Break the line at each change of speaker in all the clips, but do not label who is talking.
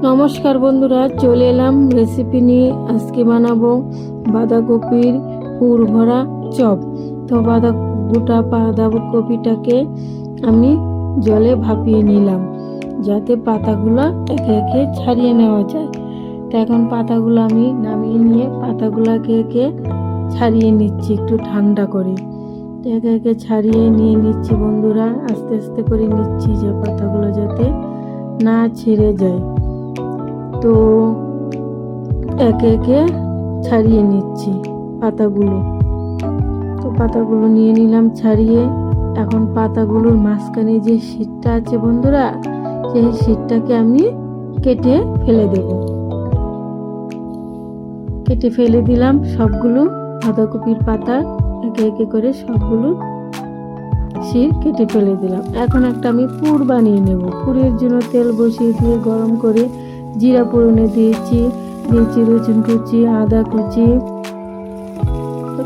নমস্কার বন্ধুরা, চলে এলাম রেসিপি নিয়ে। আজকে বানাবো বাঁধাকপির পুর ভরা চপ। তো গোটা বাঁধাকপিটাকে আমি জলে ভাপিয়ে নিলাম যাতে পাতাগুলো একে একে ছাড়িয়ে নেওয়া যায়। তো এখন পাতাগুলো আমি নামিয়ে নিয়ে পাতাগুলোকে একে ছাড়িয়ে নিচ্ছি একটু ঠান্ডা করে। তো একে একে ছাড়িয়ে নিয়ে নিচ্ছি বন্ধুরা, আস্তে আস্তে করে নিচ্ছি যে পাতাগুলো যাতে না ছিঁড়ে যায়। তো একে একে ছাড়িয়ে নিচ্ছি পাতাগুলো। তো পাতাগুলো নিয়ে নিলাম ছাড়িয়ে। এখন পাতাগুলোর মাঝখানে যে শীটটা আছে বন্ধুরা, সেই শীটটাকে আমি কেটে ফেলে দেব। কেটে ফেলে দিলাম সবগুলো বাঁধাকপির পাতা, একে একে করে সবগুলো শীট কেটে ফেলে দিলাম। এখন একটা আমি পুর বানিয়ে নেব। পুরের জন্য তেল বসিয়ে দিয়ে গরম করে জিরা ফোড়নে দিয়েছি রসুন কুচি, আদা কুচি,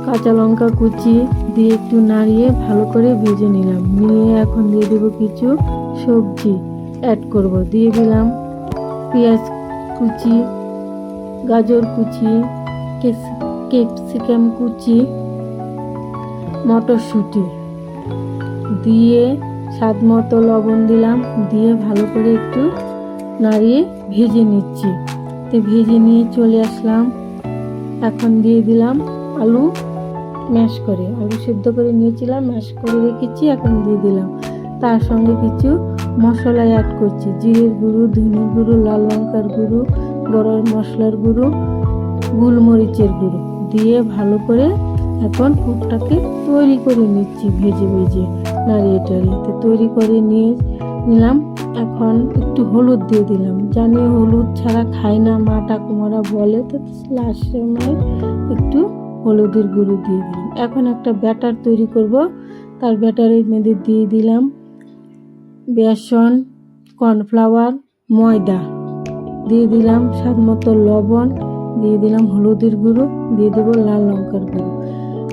কাঁচা লঙ্কা কুচি দিয়ে একটু নাড়িয়ে ভালো করে ভেজে নিলাম। নিয়ে এখন দিয়ে দেবো কিছু সবজি অ্যাড করব। দিয়ে দিলাম পেঁয়াজ কুচি, গাজর কুচি, ক্যাপসিকাম কুচি, মটরশুঁটি দিয়ে স্বাদ মতো লবণ দিলাম। দিয়ে ভালো করে একটু নাড়িয়ে ভেজে নিচ্ছি। তো ভেজে নিয়ে চলে আসলাম। এখন দিয়ে দিলাম আলু সেদ্ধ করে নিয়েছিলাম, ম্যাশ করে রেখেছি। এখন দিয়ে দিলাম, তার সঙ্গে কিছু মশলা অ্যাড করছি। জিরের গুঁড়ো, ধনে গুঁড়ো, লাল লঙ্কার গুঁড়ো, গরম মশলার গুঁড়ো, গোলমরিচের গুঁড়ো দিয়ে ভালো করে এখন পুরটাকে তৈরি করে নিচ্ছি। ভেজে ভেজে নাড়িয়ে টাড়িয়ে তৈরি করে নিলাম। এখন একটু হলুদ দিয়ে দিলাম। জানি হলুদ ছাড়া খায় না মা ঠাকুমারা বলে, তো লাস্ট সময় একটু হলুদের গুঁড়ো দিয়ে দিলাম। এখন একটা ব্যাটার তৈরি করব। তার ব্যাটারের মধ্যে দিয়ে দিলাম বেসন, কর্নফ্লাওয়ার, ময়দা, দিয়ে দিলাম স্বাদ মতো লবণ, দিয়ে দিলাম হলুদের গুঁড়ো, দিয়ে দেবো লাল লঙ্কার গুঁড়ো,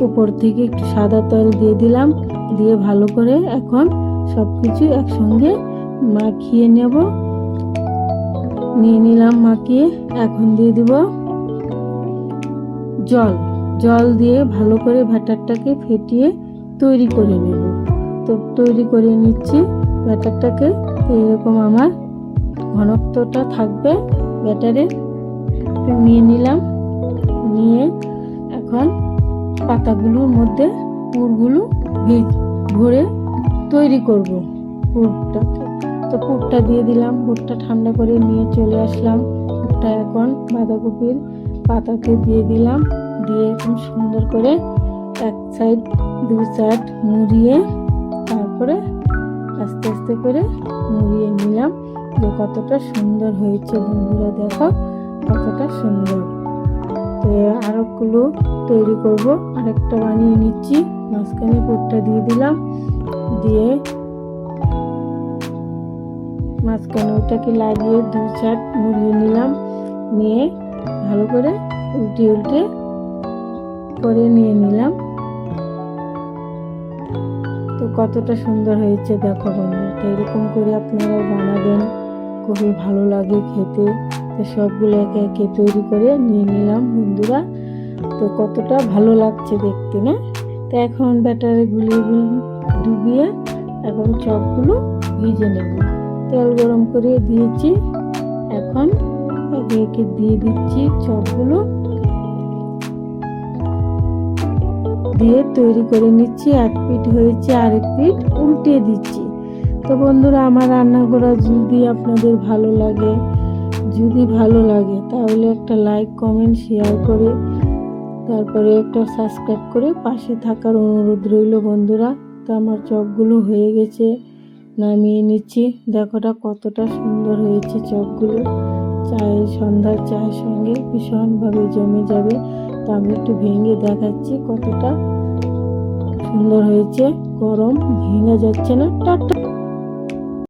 উপর থেকে একটু সাদা তেল দিয়ে দিলাম। দিয়ে ভালো করে এখন সব কিছু একসঙ্গে মাখিয়ে নেব। নিয়ে নিলাম মাখিয়ে। এখন দিয়ে দিব জল দিয়ে ভালো করে ব্যাটারটাকে ফেটিয়ে তৈরি করে নেব। তো তৈরি করে নিচ্ছি ব্যাটারটাকে। তো এরকম আমার ঘনত্বটা থাকবে ব্যাটারে। নিয়ে নিলাম। নিয়ে এখন পাতাগুলোর মধ্যে পুরগুলো ভরে তৈরি করব পুরটাকে। তো পুরটা দিয়ে দিলাম। পুরটা ঠান্ডা করে নিয়ে চলে আসলাম। পুরটা এখন বাঁধাকপির পাতাতে দিয়ে দিলাম। দিয়ে এখন সুন্দর করে এক সাইড দুই সাইড মুড়িয়ে তারপরে আস্তে আস্তে করে মুড়িয়ে নিলাম। যে কতটা সুন্দর হয়েছে বন্ধুরা, দেখো কতটা সুন্দর। তো আরেকগুলো তৈরি করব। আরেকটা বানিয়ে নিচ্ছি। মাঝখানে পুরটা দিয়ে দিলাম। দিয়ে মাঝখানে ওটাকে লাগিয়ে দুই সাইড মুড়িয়ে নিলাম। নিয়ে ভালো করে উল্টে উল্টে করে নিয়ে নিলাম। তো কতটা সুন্দর হয়েছে দেখো বন্ধুরা। তো এরকম করে আপনারাও বানাবেন, খুবই ভালো লাগে খেতে। তো সবগুলো একে একে তৈরি করে নিয়ে নিলাম বন্ধুরা। তো কতটা ভালো লাগছে দেখতে না। তো এখন ব্যাটারে ডুবিয়ে এখন চপগুলো ভেজে নেব। তেল গরম করে দিয়েছি। এখন একে একে দিয়ে দিচ্ছি চপগুলো, দিয়ে তৈরি করে নিচ্ছি। এক পিঠ হয়েছে, আরেক পিঠ উল্টে দিচ্ছি। তো বন্ধুরা, আমার রান্না করা যদি আপনাদের ভালো লাগে তাহলে একটা লাইক, কমেন্ট, শেয়ার করে তারপরে একটা সাবস্ক্রাইব করে পাশে থাকার অনুরোধ রইল বন্ধুরা। তো আমার চপগুলো হয়ে গেছে, নামিয়ে নিচ্ছি। দেখোটা কতটা সুন্দর হয়েছে চপগুলো। সন্ধ্যার চায়ের সঙ্গে ভীষণভাবে জমে যাবে। তো আমি একটু ভেঙে দেখাচ্ছি কতটা সুন্দর হয়েছে। গরম, ভেঙে যাচ্ছে না। টাটা।